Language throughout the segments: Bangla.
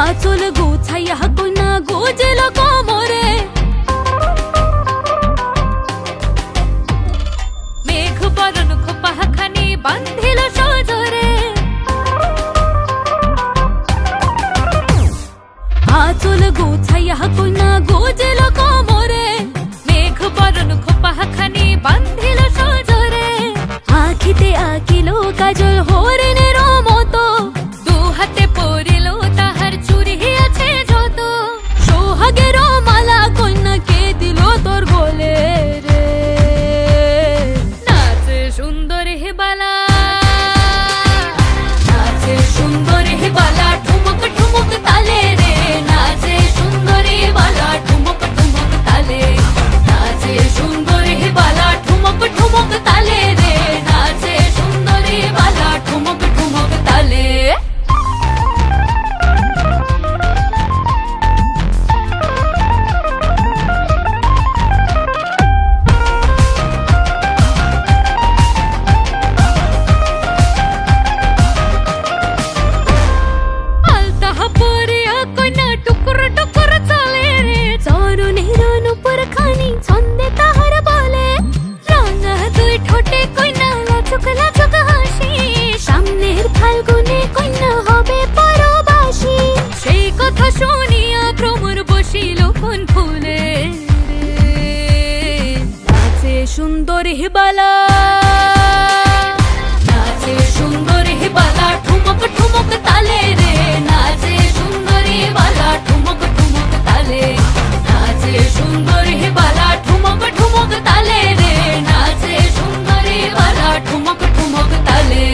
আঁচল গোছাইয়া কইনা গোজেল কোমরে, মেঘ বরণ খোপাখানি বান্ধিল সজরে। আঁচল গোছাইয়া কইনা গোজেল কোমরে, মেঘ বরণ খোপাখানি বান্ধিল সজরে। আখিতে আঁকিল কাজল হরিণের মতো, দু হাতে পরিল তাহার চুরি আছে যত। সোহাগের মালা কন্যাকে দিল তোর গলে রে, নাচে সুন্দর হে বালা, নাচে সুন্দর হে বালা ঠুমক ঠুমক তালে রে, নাচে সুন্দর হে বালা ঠুমক ঠুমক তালে, নাচে সুন্দর হে বালা ঠুমক ঠুমক তালে রে, নাচে সুন্দর হে বালা ঠুমক ঠুমক তালে। সুন্দর হে বালা, নাচে সুন্দর হে বালা ঠুমক ঠুমক তালে রে, নাচে সুন্দর হে বালা ঠুমক ঠুমক তালে, নাচে সুন্দর হে বালা ঠুমক ঠুমক তালে রে, নাচে সুন্দর হে বালা ঠুমক ঠুমক তালে।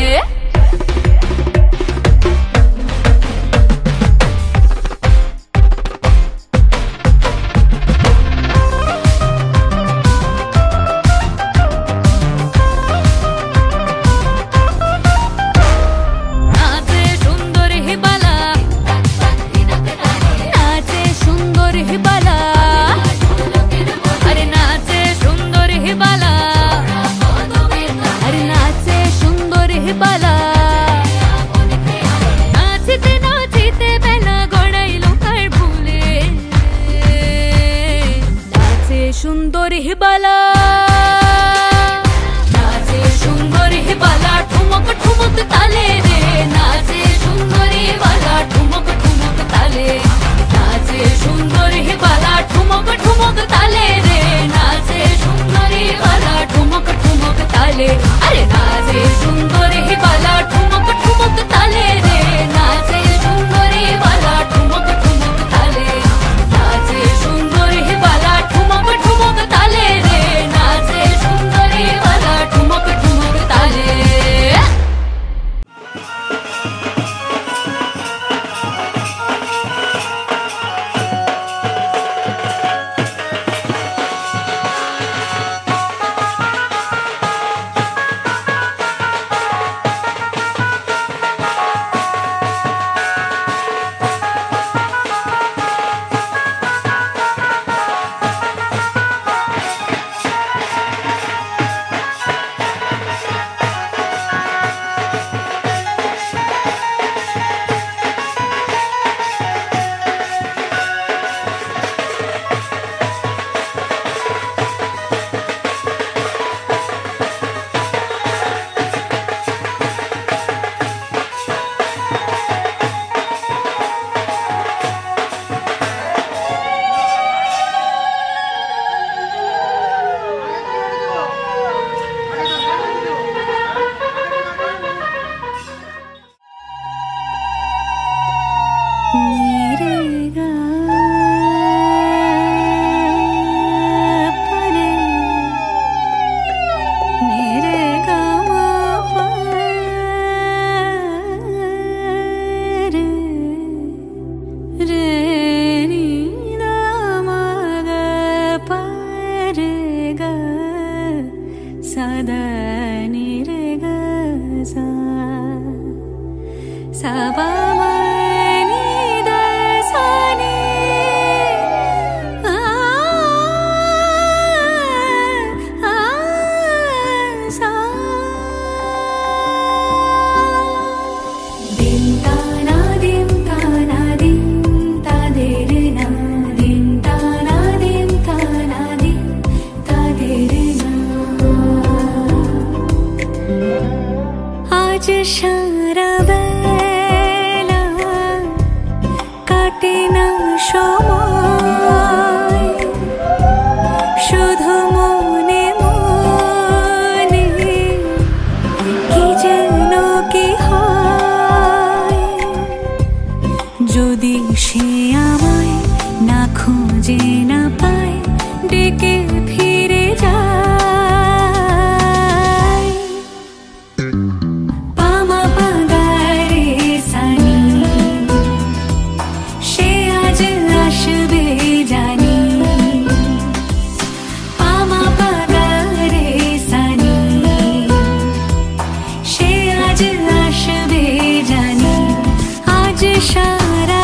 সুন্দর হে বালা, নাচে সুন্দর হে বালা ঠুমক ঠুমক তালে রে, নাচে সুন্দর হে বালা ঠুমক ঠুমক তালে, নাচে সুন্দর হে বালা ঠুমক ঠুমক তালে রে, নাচে সুন্দর হে বালা ঠুমক ঠুমক তালে। আরে নাচে সুন্দর হে বালা ঠুমক ঠুমক তালে রে, নাচে সুন্দর হে বালা ঠুমক ঠুমক তালে, নাচে সুন্দর হে বালা ঠুমক ঠুমক তালে রে, নাচে সুন্দর হে বালা ঠুমক ঠুমক তালে। dim ta na dim কাটে না সময় শুধু মনে মনে কি যেন কি হয় যদি সে আমায় না খুঁজে না পায় ডেকে ফিরে যায় পামা পাগারে সানি সে আজ আসবে জানি পামা পাগারে সানি সে আজ আসবে জানি আজ সারা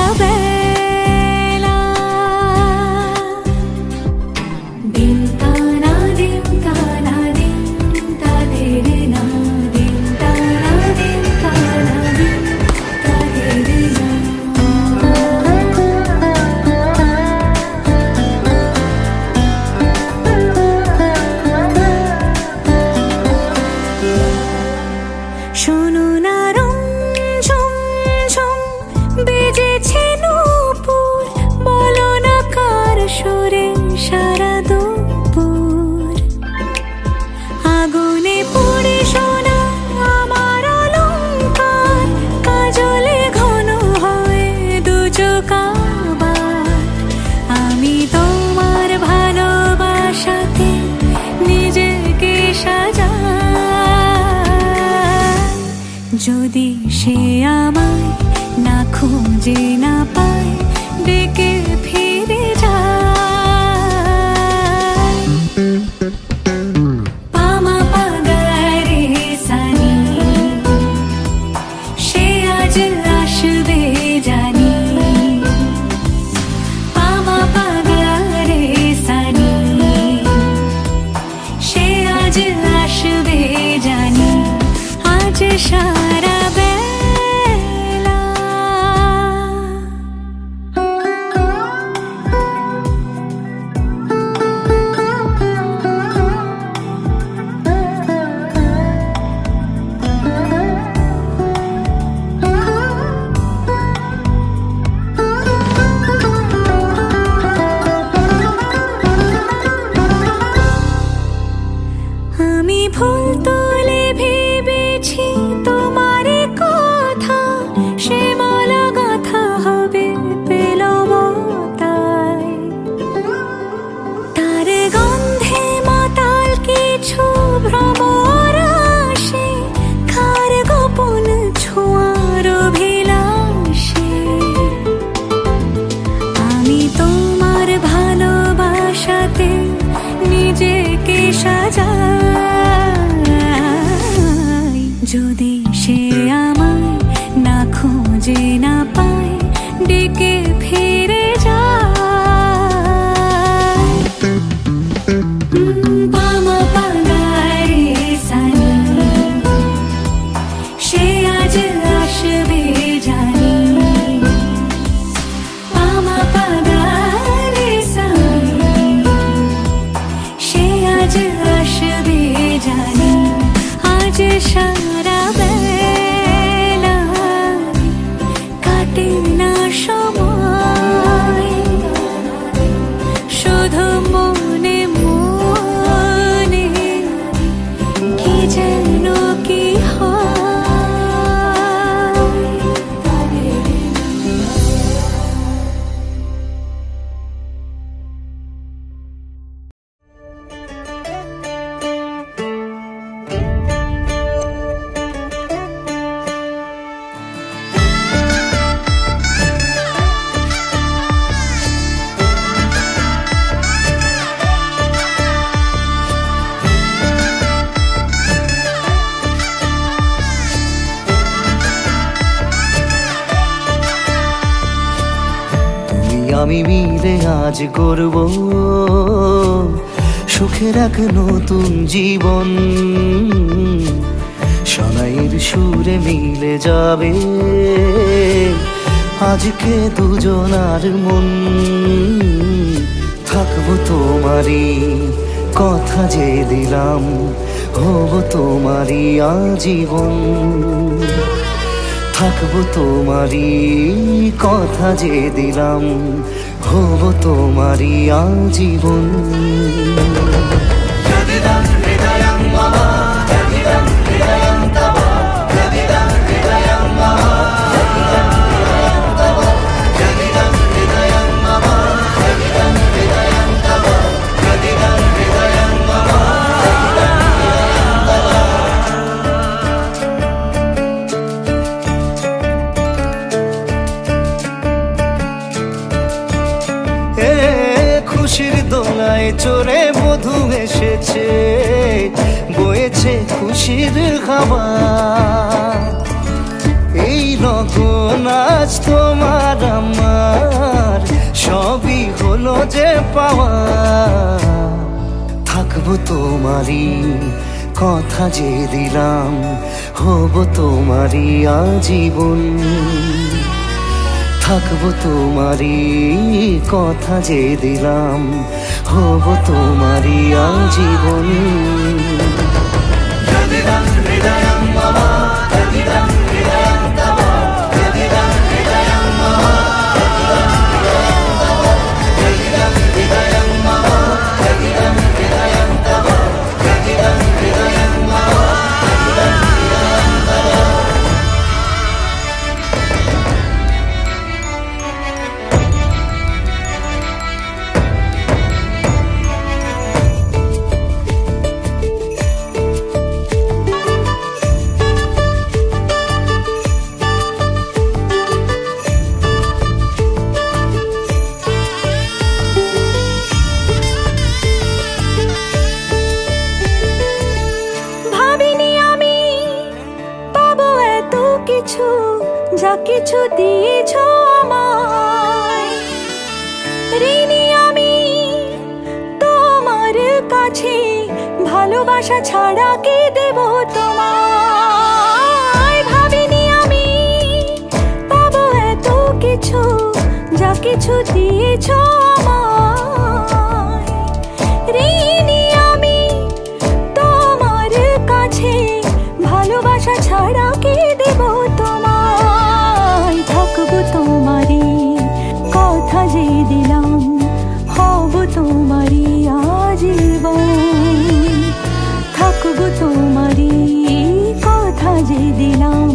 শোনো না ঝুম ঝুম বেজেছে নূপুর বলো না কার সুরে সারা দুপুর আগুনে পুড়ে সোনা আমার অলংকার কাজলে ঘন হয় দু চোখ আবার আমি তোমার ভালোবাসাতে নিজেকে সাজাই যদি সে আমায় না খুঁজে না পায় ডেকে ফিরে যায় পামা পাগারে সানি সে আজ আসবে জানি পামা পাগারে সানি সে আজ আসবে জানি আজ সারা বেলা আমি ভুল তোলে ভেবেছি তোমার কথা সে মালা গাথা হবে পেলাম তাই তার গন্ধে মাতাল কিছু ভ্রমর আসে কার গোপন ছোঁয়ার অভিলাষে আমি তোমার ভালোবাসাতে নিজেকে সাজাই যদি সে আমায় না খুঁজে না পায় ডেকে ফিরে যায় পামা পাগারে সানি সে আজ আসবে জানি পামা পাগারে সানি সে আজ আসবে জানি আজ সারা বেলা কাটে না সময় শুধু মনে মনে কি যেন কি হয় আমি মিলে আজ করব সুখের এক নতুন জীবন শোনাইয়ের সুরে মিলে যাবে আজকে দুজনার মন থাকবো তোমারই কথা যে দিলাম হব তোমারই আজীবন থাকবো তোমারই কথা যে দিলাম, হব তোমারই আজীবন। খুশির দোলায় চড়ে বধূ এসেছে, বয়েছে খুশির হাওয়া। এই লগন আজ তোমার আমার, সবই হলো যে পাওয়া। থাকবো তোমারই কথা যে দিলাম, হব তোমারই আজীবন। থাকবো তোমারই কথা যে দিলাম, হব তোমারই আজীবন। যা কিছু দিয়েছ আমায়, ঋণী আমি তোমার কাছে, ভালোবাসা ছাড়া কি দেব তোমায়। ভাবিনি আমি পাবো এত কিছু, যা কিছু দিয়েছ আমায়, ঋণী আমি তোমার কাছে, ভালোবাসা ছাড়া কি দেব তোমায়। থাকবো তোমারই কথা যে দিলাম, হব তোমারই আজীবন। থাকবো তোমারই কথা যে দিলাম,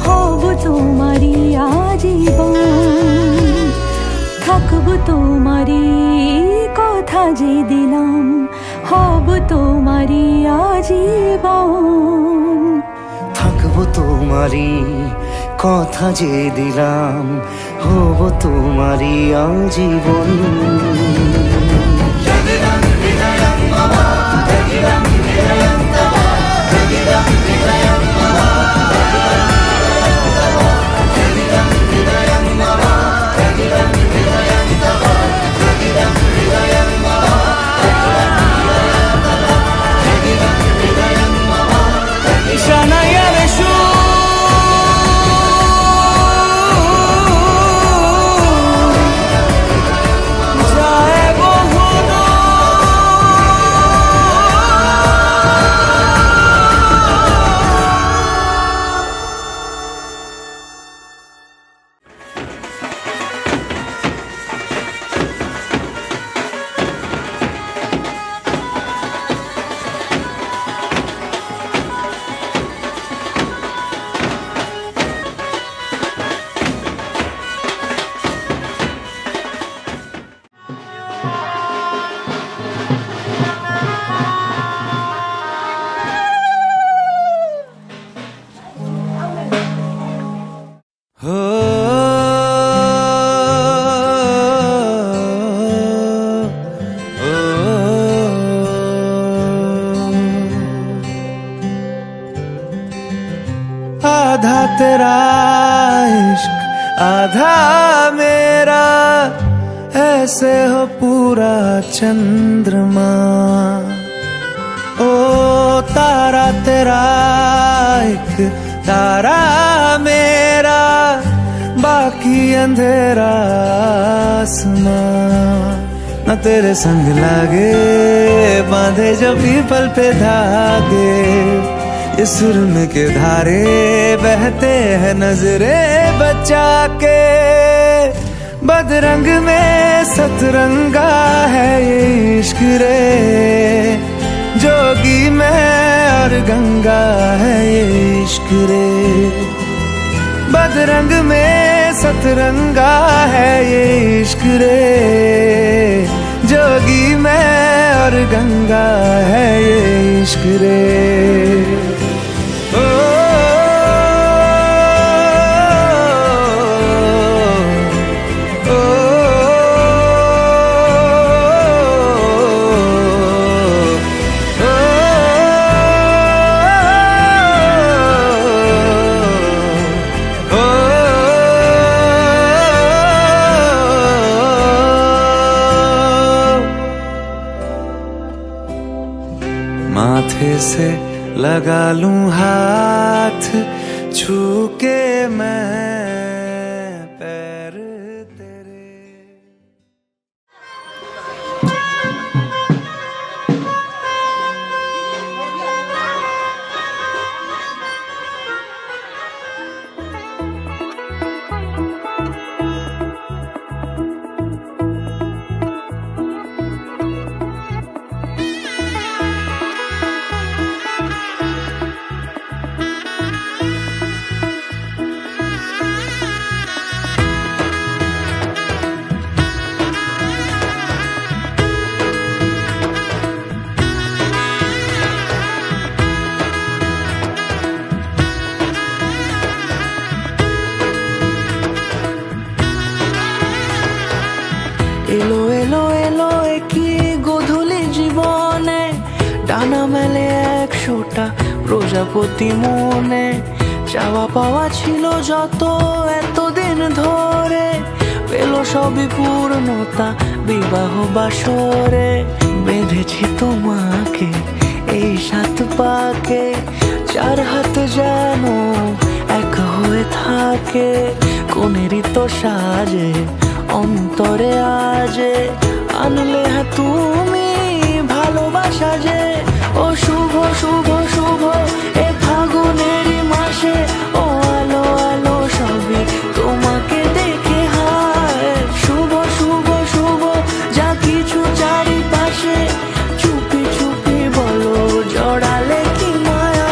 হব তোমারই আজীবন। থাকবো তোমারই কথা যে দিলাম, হব তোমারই আজীবন। থাকবো তোমারই কথা যে দিলাম, হব তোমারই আজীবন। आधा तेरा इश्क आधा मेरा, ऐसे हो पूरा चंद्रमा। ओ तारा तेरा एक तारा मेरा, बाकी अंधेरा आसमां। न तेरे संग लागे बांधे जो पीपल पे धागे, ये सुरम के धारे बहते हैं नजरे बचा के। बदरंग में सतरंगा है ये इश्क रे, जोगी में और गंगा है ये इश्क रे। बदरंग में सतरंगा है ये इश्क रे, जोगी में और गंगा है ये इश्क रे। माथे से लगा लूं हाथ, छू के मैं पैर तेरे। এলো এলো এলো একই গোধূলি জীবনে, ডানা মেলে 100টা প্রজাপতি মনে। চাওয়া পাওয়া ছিল যত এতদিন ধরে, পেল সবই পূর্ণতা বিবাহ বাসরে। বেঁধেছি তোমাকে এই 7 পাকে, 4 হাত যেন এক হয়ে থাকে। কোনেরই তো সাজে অন্তরে আজে, আনলে হ্যাঁ তুমি ভালোবাসা যে। ও শুভ শুভ শুভ এ ফাগুনেরই মাসে, ও আলো আলো সবই তোমাকে দেখে হায়। শুভ শুভ শুভ যা কিছু চারিপাশে, চুপি চুপি বলো জড়ালে কি মায়া।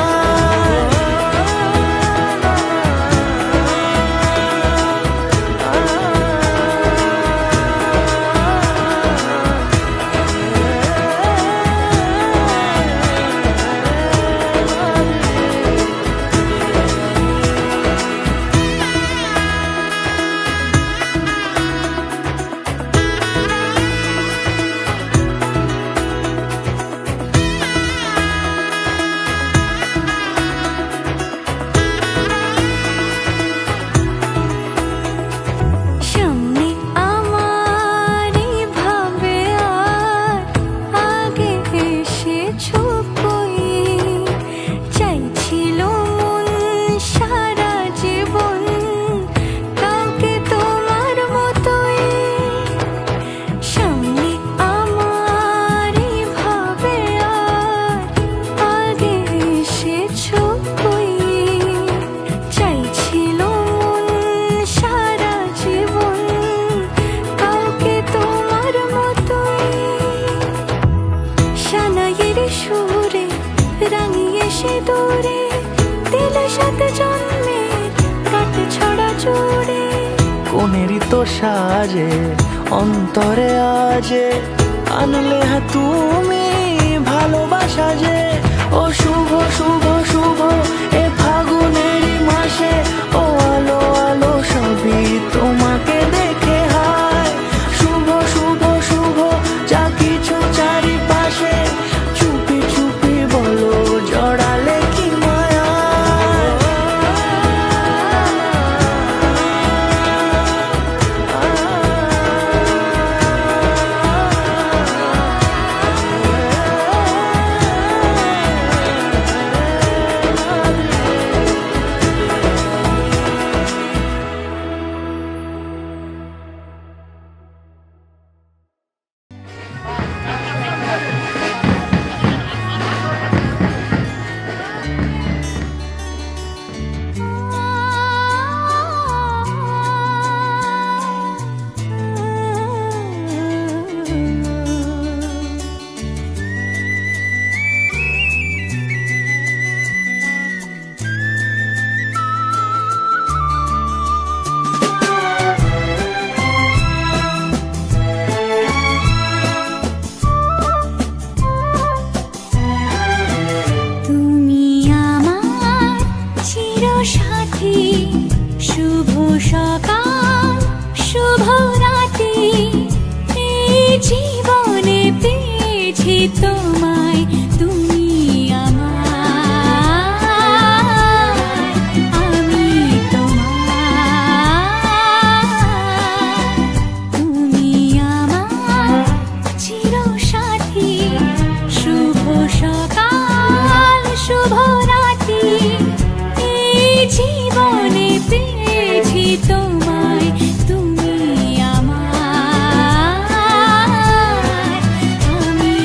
কোনেরই তো সাজে অন্তরে আজে, আনলে হ্যাঁ তুমি ভালোবাসা যে। ও শুভ শুভ শুভ এ ফাগুনেরই মাসে, ও আলো আলো সবই তোমাকে দেখে হায়। শুভ শুভ শুভ যা কিছু চারিপাশে, চুপি চুপি বলো জড়ালে কি মায়া। সকাল শুভ রাতি এই জীবনে পেয়েছি তোমায় তুমি আমার আমি তোমার তুমি আমার চিরসাথী শুভ সকাল শুভ রাতি এই জীবনে পেয়েছি তোমায় তুমি আমার আমি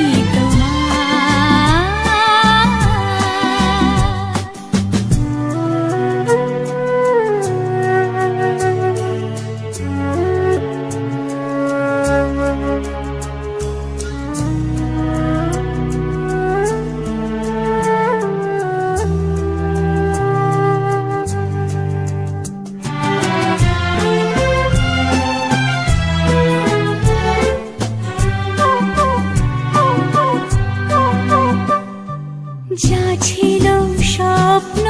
যা ছিল স্বপ্ন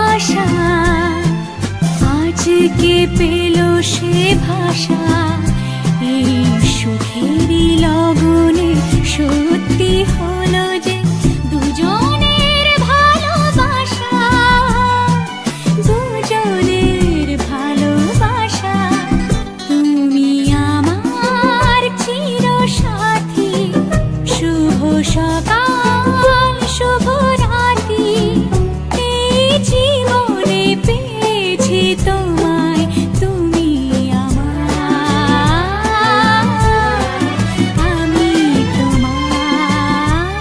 আশা আজকে পেল সে ভাষা এই সুখেরই লগনে সত্যি হলো যে দুজনের ভালোবাসা দুজনের ভালোবাসা তুমি আমার চিরসাথী শুভ সকাল শুভ রাতি এই জীবনে পেয়েছি তোমায় তুমি আমার আমি তোমার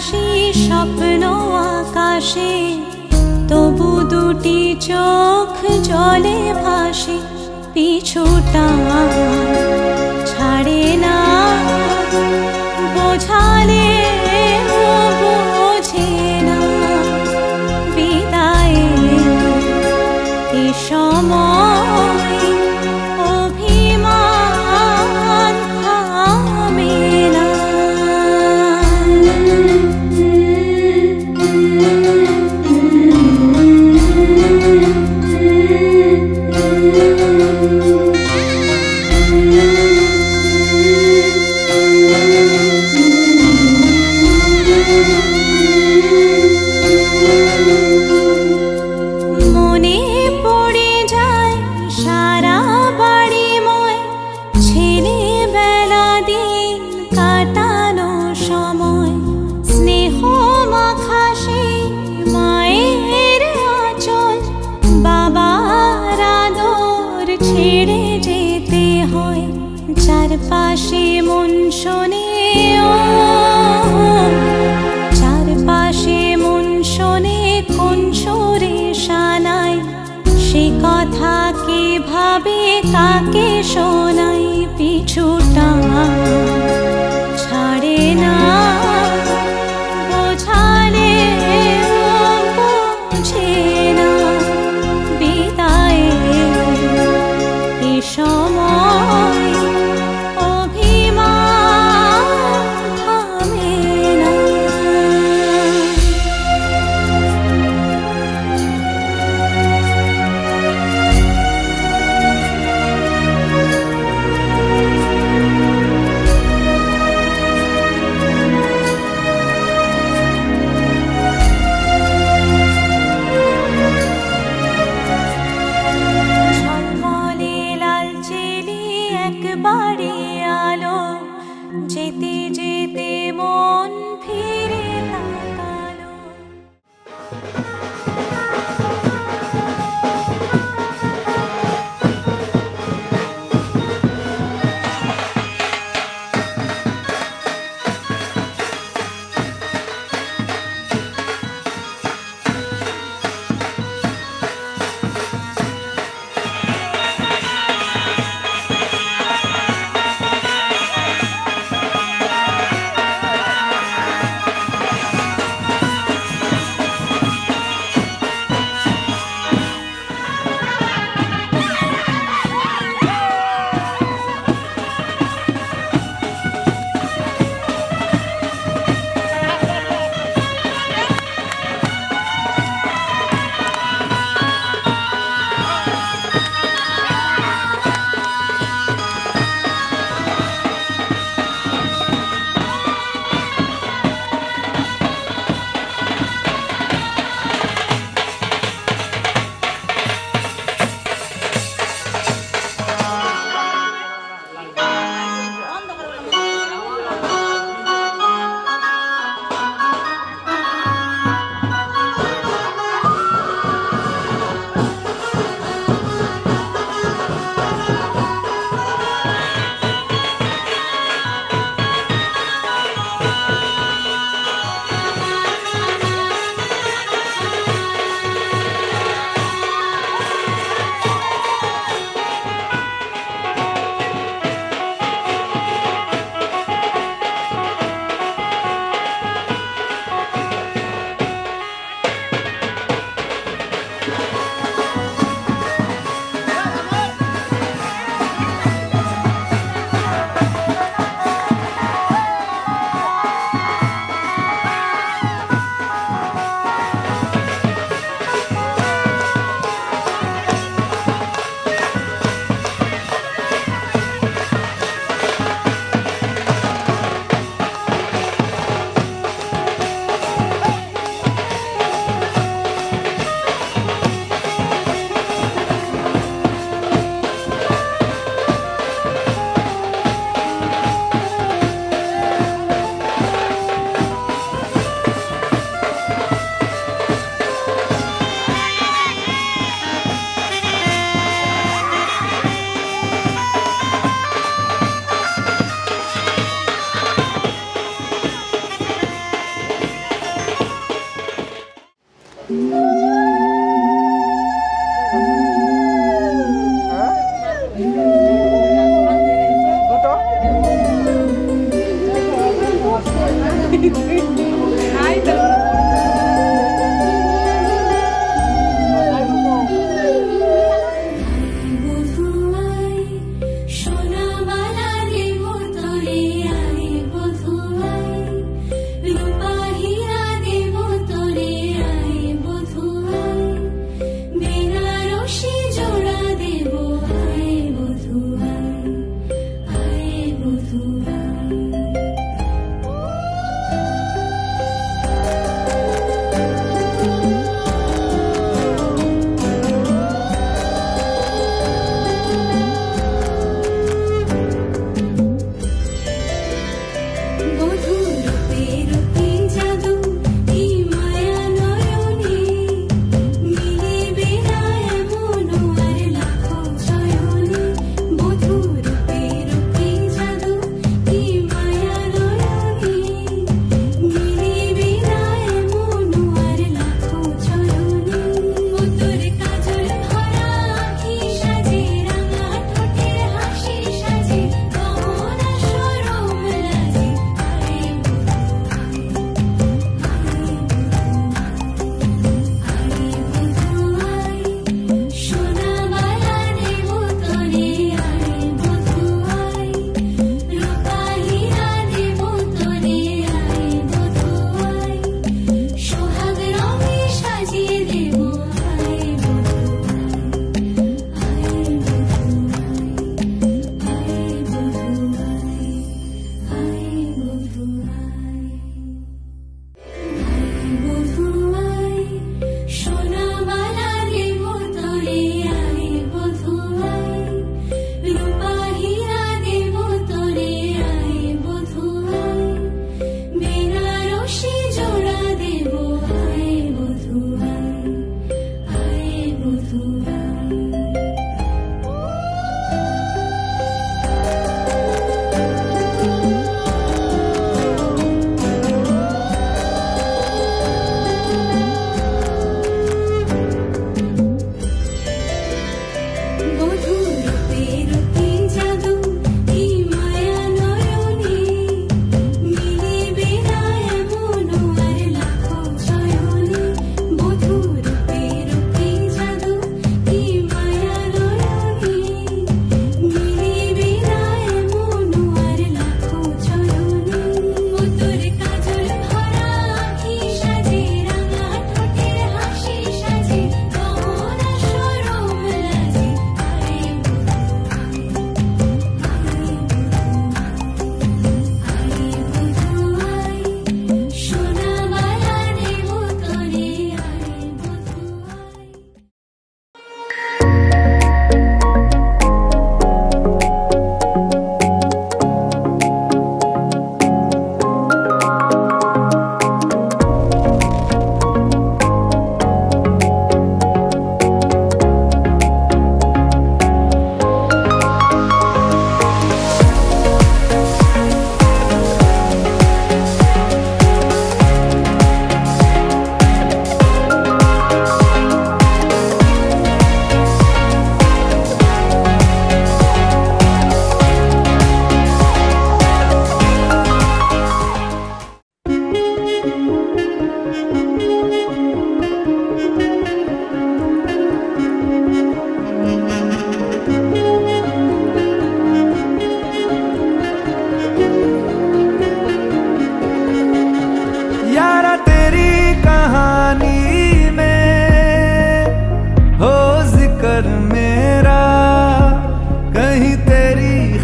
ভাসি স্বপ্ন আকাশে, তবু দুটি চোখ জলে ভাসে, পিছুটা ছাড়ে না, বোঝালে বোঝে না, বিদায়ে এ সময় অভিমান থামে না। মনে পড়ে যায় সারা বাড়িময়, ছেলেবেলা দিন কাটানো সময়, স্নেহ মাখা সেই মায়ের আঁচল, বাবার আদর ছেড়ে যেতে হয়, চারপাশে মন শোনে চারপাশে মন শোনে কোন সুরে শানায়, সে কথা কে ভাবে কাকে শোনাই, পিছুটা ছাড়ে না, বোঝালে বোঝে না, বিদায়ে এ সময় অভিমান থামে না।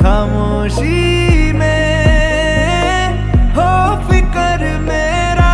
खामोशी में हो फिकर मेरा,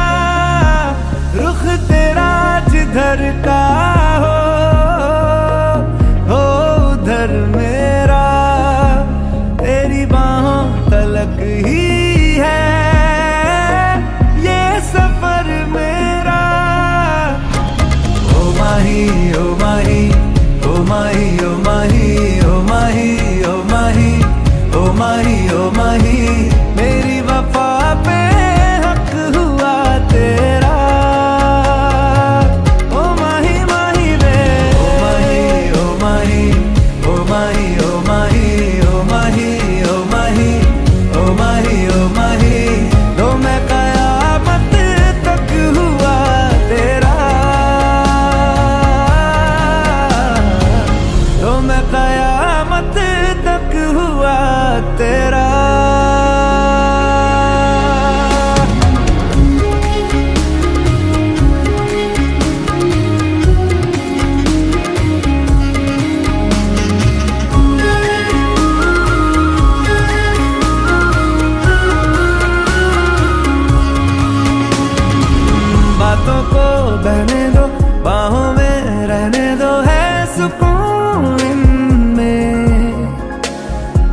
बातों को बहने दो, बाहों में रहने दो, है सुकून इनमें।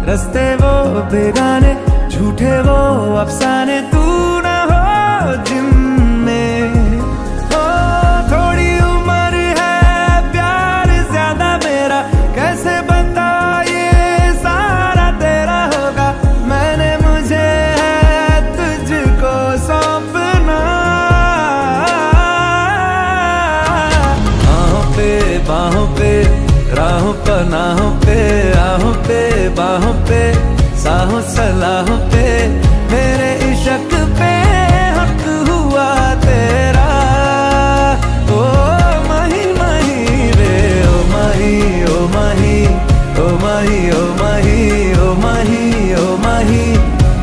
रस्ते वो बेगाने, झूठे वो अफसाने, तू न हो जिनमें। ओ थोड़ी उम्र है, प्यार ज्यादा मेरा, कैसे बता ये सारा तेरा होगा। मैंने मुझे है तुझको सौंपना। बाहों पे बाहों पे, राहों पनाहों पे, आहों पे बाहों पे, साहों सलाहों पे, मेरे इश्क पे हक हुआ तेरा। ओ माही माही रे, ओ माही ओ माही, ओ माही ओ माही, ओ माही ओ माही,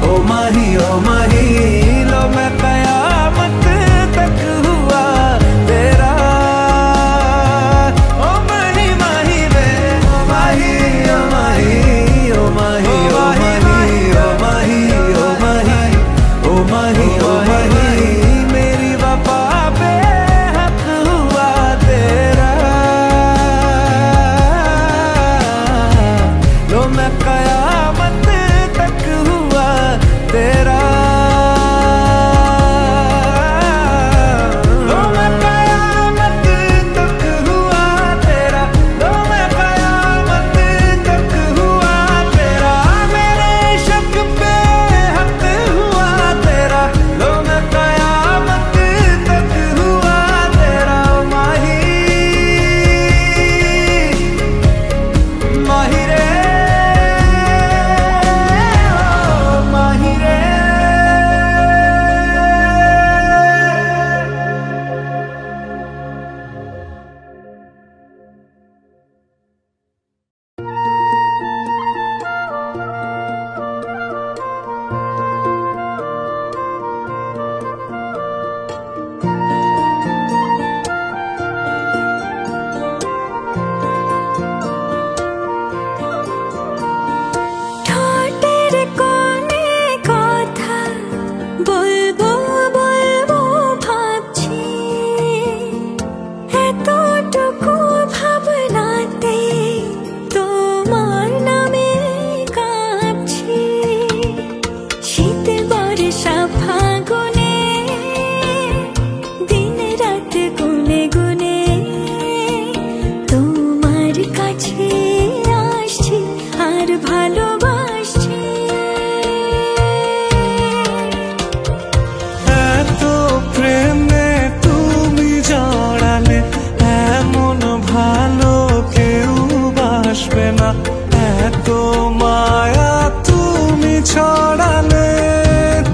ओ माही ओ माही, लो मैं कयामत तक हुआ तेरा। ओ माही माही रे, ओ माही ओ माही, ओ माही ओ माही, ओ माही ओ माही, मेरी वफा पे हक हुआ तेरा। लो मैं कयामत तक हुआ तेरा। लो मैं कयामत तक हुआ तेरा। लो मैं कयामत तक हुआ तेरा। मेरे इश्क पे हक हुआ तेरा। लो मैं कयामत तक हुआ तेरा। माही माही रे, ओ माही रे। ঠোঁটের কোণে কথা বলবো বলবো ভাবছি, এতটুকু ভাবনাতে তোমার নামে কাঁদছি। শীত বর্ষা ফাগুনে দিন রাত গুনে গুনে তোমার কাছে আসছি আর ভালোবাসছি। এত প্রেমে তুমি জড়ালে, এমন ভালো কেউ বাসবে না। এত মায়া তুমি ছড়ালে,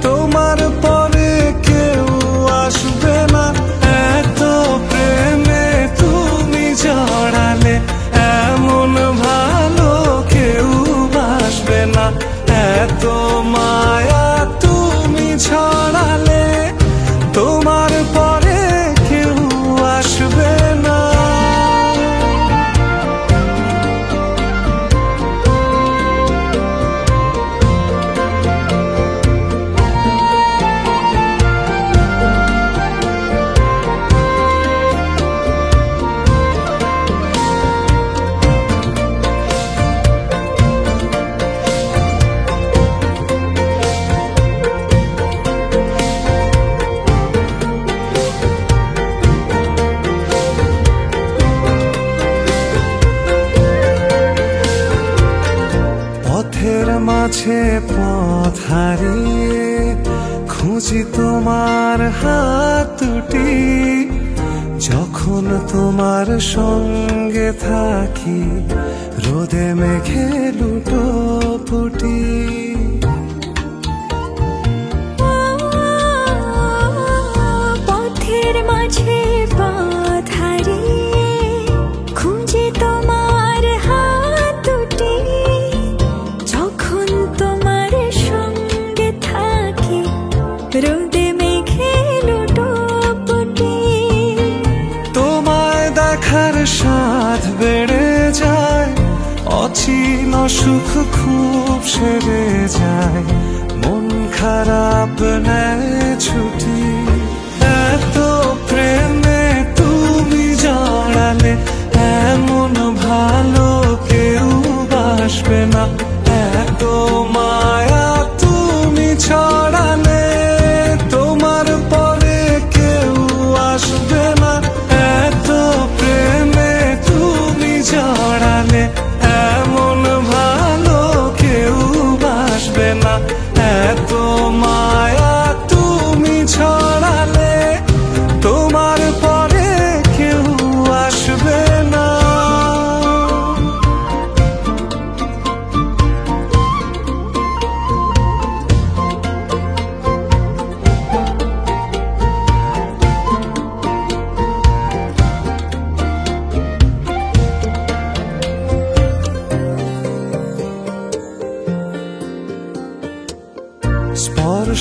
তোমার পরে কেউ আসবে না। এত প্রেমে তুমি জড়ালে, এমন ভালো কেউ বাসবে না। এত মায়া তুমি ছড়ালে, তোমার পরে কেউ আসবে না। পথের মাঝে পথ হারিয়ে খুঁজি তোমার হাত দুটি। যখন তোমার সঙ্গে থাকি, রোদে মেঘে লুটো ফুটি। পথের মাঝে পথ হারিয়ে খুঁজে তোমার হাত দুটি। যখন তোমার সঙ্গে থাকি, রোদে মেঘে লুটো ফুটি। তোমায় দেখার স্বাদ বেড়ে যায়, অচিন সুখ খুব সেরে যায়। মন খারাপ নেয় ছুটি। এত প্রেম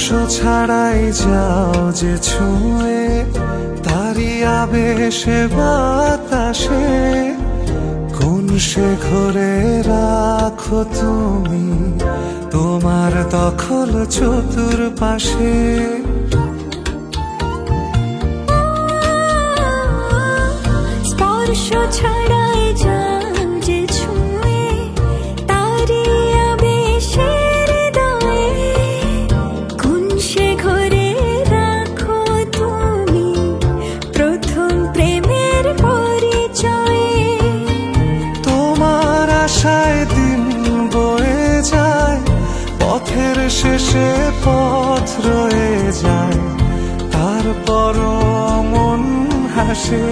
ছাড়াই যাও যে ছুঁয়ে, তারি আবেশে বাতাসে কোন সে ঘরে রাখো তুমি তোমার দখল চতুর্পাশে। স্পর্শ ছাড়াই যাও যে ছুঁয়ে, তারি আবেশে হৃদয়ে কোন সে ঘরে রাখো তুমি প্রথম প্রেমের পরিচয়ে। তোমার আশায় দিন বয়ে যায়, পথের শেষে পথ রয়ে যায়, তারপরও মন হাসে।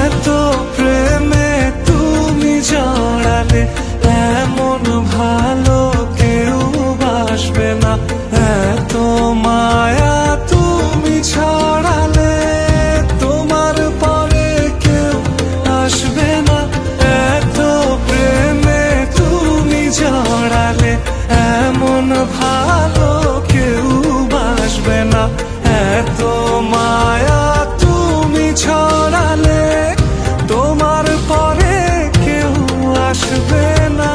এত প্রেমে তুমি জড়ালে এমন ভালো কেউ বাসবে না, এত মায়া তুমি ছড়ালে তোমার পরে কেউ আসবে না। এত প্রেমে তুমি জড়ালে এমন ভালো কেউ বাসবে না, এত মায়া তুমি ছড়ালে তোমার পরে কেউ আসবে না।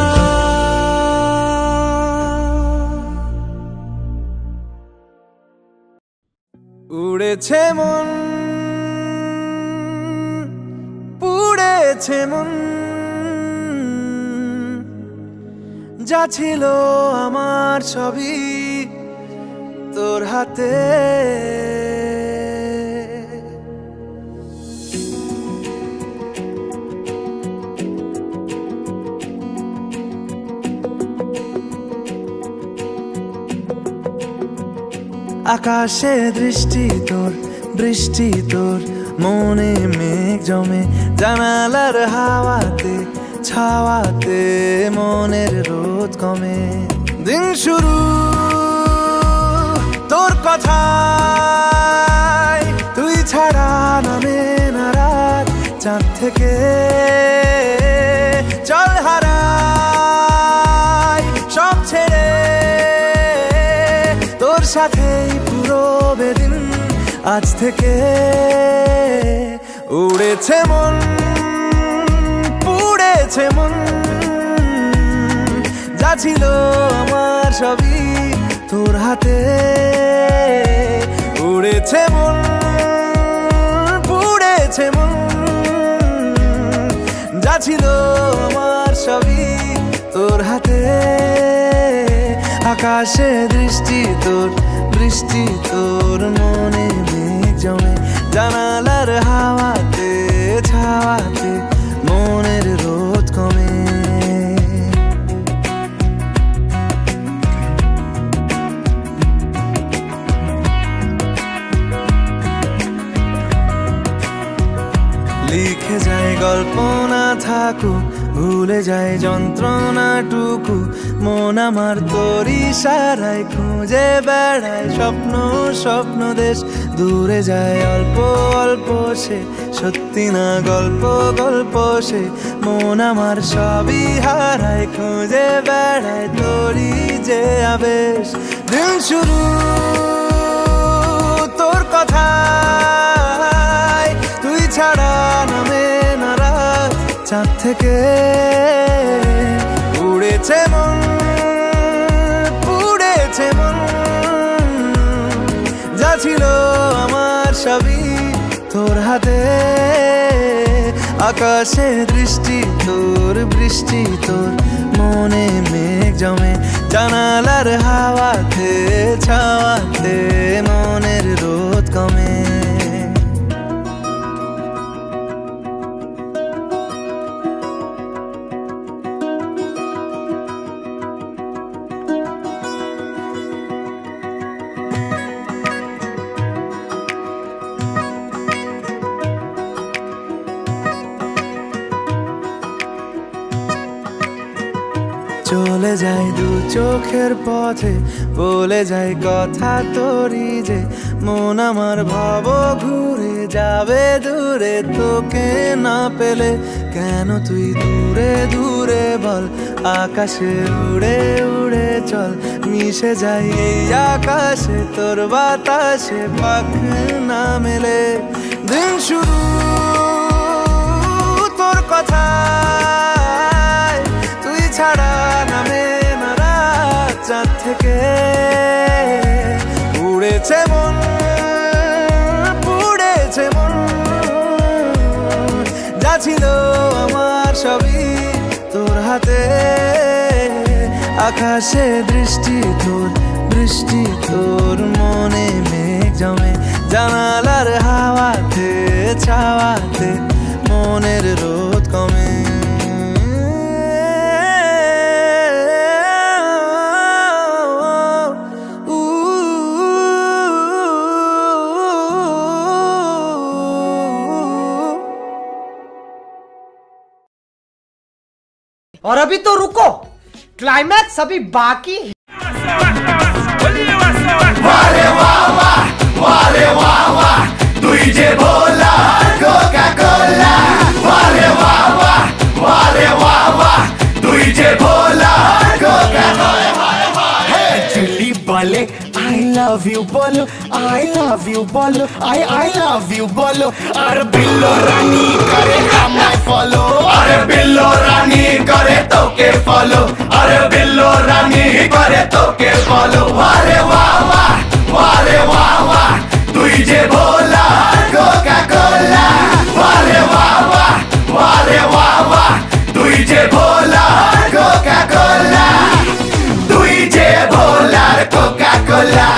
উড়েছে মন, পুড়েছে মন, যা ছিল আমার ছবি তোর হাতে। আকাশে দৃষ্টি তোর, বৃষ্টি তোর, মনে মেঘ জমে, জানালার হাওয়াতে ছাওয়াতে মনের রোদ কমে। দিন শুরু তোর কথায়, তুই ছাড়া নামে না রাত, চাঁদ থেকে চল হারাই সব ছেড়ে, তোর সাথেই পুরো বেদিন আজ থেকে। উড়েছে মন, পুড়েছে মন, যা ছিল আমার সবই তোর হাতে। উড়েছে মন, পুড়েছে মন, যা ছিল আমার সবই তোর হাতে। আকাশে দৃষ্টি তোর, বৃষ্টি তোর, মনে মেঘ জমে, জানালার হাওয়াতে ছাওয়াতে মনের রোদ কমে। লিখে যায় গল্প না থাকুক, ভুলে যায় যন্ত্রণাটুকু, মন আমার তোর ইশারায় খুঁজে বেড়ায় স্বপ্ন স্বপ্ন দেশ। দূরে যায় অল্প অল্প সে, সত্যি না গল্প গল্প সে, মন আমার সবই হারায় খুঁজে বেড়ায় তোরই যে আবেশ। দিন শুরু তোর কথায়, তুই ছাড়া নামে না রাত, চাঁদ থেকে উড়েছে মন, পুড়েছে মন, যা ছিল আমার সবই তোর হাতে। আকাশে দৃষ্টি তোর, বৃষ্টি তোর, মনে মেঘ জমে, জানালার হাওয়াতে ছাওয়াতে মনের রোদ কমে। চলে যায় দু চোখের পথে, বলে যায় কথা তোরই যে, মন আমার ভাব ঘুরে যাবে দূরে তোকে না পেলে। কেন তুই দূরে দূরে বল, আকাশে উড়ে উড়ে চল, মিশে যাই এই আকাশে তোর বাতাসে, পাখ না মেলে। দিন শুরু তোর কথা, তুই ছাড়া নামে না রাত, চাঁদ থেকে উড়েছে মন, পুড়েছে মন, যা ছিল আমার সবই তোর হাতে। আকাশে দৃষ্টি তোর, বৃষ্টি তোর, মনে মেঘ জমে জানালার হাওয়াতে, ছাওয়াতে মনের রোদ কমে। और अभी तो रुको, क्लाइमैक्स अभी बाकी है। वारे वाह वाह, वारे वाह वाह, तुझे बोला कोका कोला। वारे वाह वाह, वारे वाह वाह, तुझे बोला कोका कोला। हे जुली बोले I love you बोलो, I love you बोलो, I love you बोलो। अरे बिल्लो रानी करे हमें फॉलो, अरे बिल्लो रानी करे तो के फॉलो, अरे बिल्लो रानी करे तो के फॉलो। वारे वाह वाह, वारे वाह वाह, तुझे बोला कोका कोला। वारे वाह वाह, वारे वाह वाह, तुझे बोला कोका कोला, तुझे बोला कोका कोला।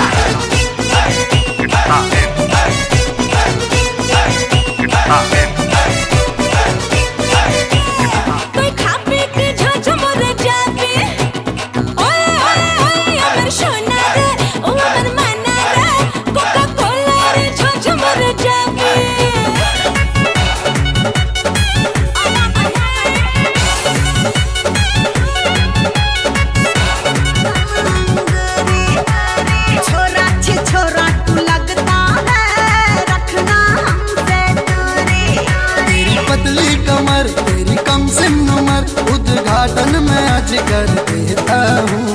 उद्घाटन में आज कर देता हूँ,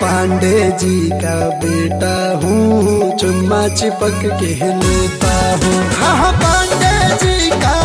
पांडे जी का बेटा हूँ, चुम्मा चिपक के लेता हूँ। हाँ पांडे जी का